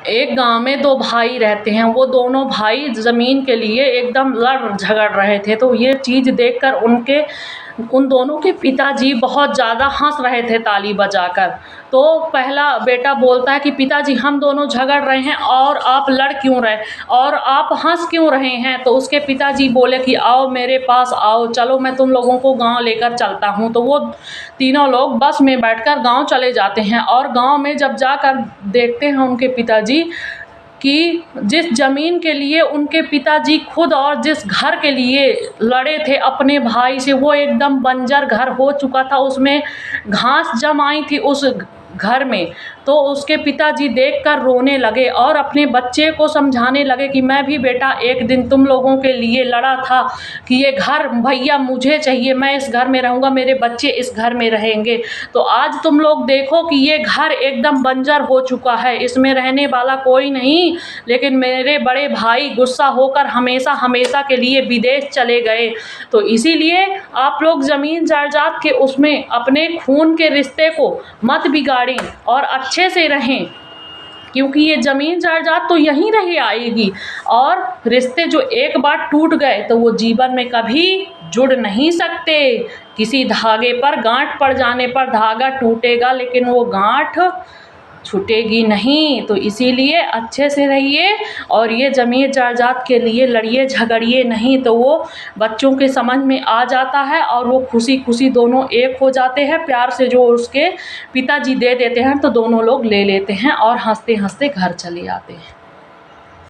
एक गांव में दो भाई रहते हैं। वो दोनों भाई ज़मीन के लिए एकदम लड़ झगड़ रहे थे। तो ये चीज़ देखकर उन दोनों के पिताजी बहुत ज़्यादा हंस रहे थे ताली बजाकर। तो पहला बेटा बोलता है कि पिताजी हम दोनों झगड़ रहे हैं और आप लड़ क्यों रहे और आप हंस क्यों रहे हैं। तो उसके पिताजी बोले कि आओ मेरे पास आओ, चलो मैं तुम लोगों को गांव लेकर चलता हूं। तो वो तीनों लोग बस में बैठकर गांव चले जाते हैं और गांव में जब जाकर देखते हैं उनके पिताजी कि जिस ज़मीन के लिए उनके पिताजी खुद और जिस घर के लिए लड़े थे अपने भाई से, वो एकदम बंजर घर हो चुका था। उसमें घास जम आई थी उस घर में। तो उसके पिताजी देखकर रोने लगे और अपने बच्चे को समझाने लगे कि मैं भी बेटा एक दिन तुम लोगों के लिए लड़ा था कि ये घर भैया मुझे चाहिए, मैं इस घर में रहूँगा, मेरे बच्चे इस घर में रहेंगे। तो आज तुम लोग देखो कि ये घर एकदम बंजर हो चुका है, इसमें रहने वाला कोई नहीं। लेकिन मेरे बड़े भाई गुस्सा होकर हमेशा हमेशा के लिए विदेश चले गए। तो इसीलिए आप लोग ज़मीन जायदाद के उसमें अपने खून के रिश्ते को मत बिगाड़ें और अच्छे से रहें, क्योंकि ये ज़मीन जायदाद तो यहीं रह आएगी। और रिश्ते जो एक बार टूट गए तो वो जीवन में कभी जुड़ नहीं सकते। किसी धागे पर गांठ पड़ जाने पर धागा टूटेगा, लेकिन वो गांठ छूटेगी नहीं। तो इसीलिए अच्छे से रहिए और ये ज़मीन जायदाद के लिए लड़िए झगड़िए नहीं। तो वो बच्चों के समझ में आ जाता है और वो खुशी खुशी दोनों एक हो जाते हैं। प्यार से जो उसके पिताजी दे देते हैं तो दोनों लोग ले लेते हैं और हंसते हंसते घर चले आते हैं।